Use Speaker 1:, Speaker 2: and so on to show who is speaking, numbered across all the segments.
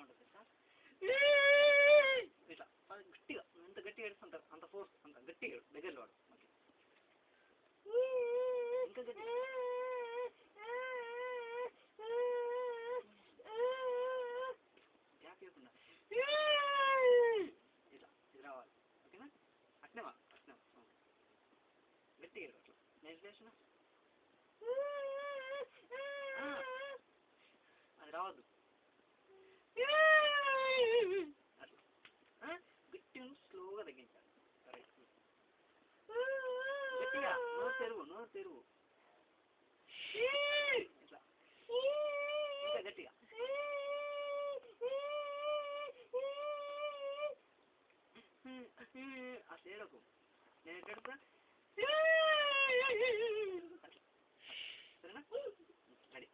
Speaker 1: ఉంటుంది తెలుసా? ఇట్లా గట్టిగా ఎంత గట్టిగా ఏడుస్తుంటారు అంత ఫోర్స్ అంత గట్టిగా దగ్గరలో వాడు ఇంకా గట్టిగా గ్యాప్ ఇవ్వకుండా ఇట్లా ఇది రావాలి. ఓకేనా? అట్నేవా గట్టిగా ఏడు అట్లా నేను చేసిన అది రావద్దు అట్లా గట్టిగా స్లోగా తగ్గించాలి. గట్టిగా నోరు తెరువు ఇట్లా ఇంకా గట్టిగా అట్లా ఏడకు నేను ఎక్కడుతా అట్లా సరేనా? రెడీ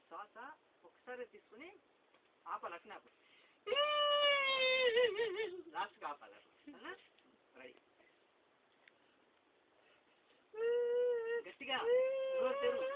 Speaker 1: శ్వాస ఒకసారి తీసుకుని ఆపాలి. అట్నే ఆపాలి. లాస్ట్కి ఆపాలి. రెడీ గట్టిగా నోరు తెరువు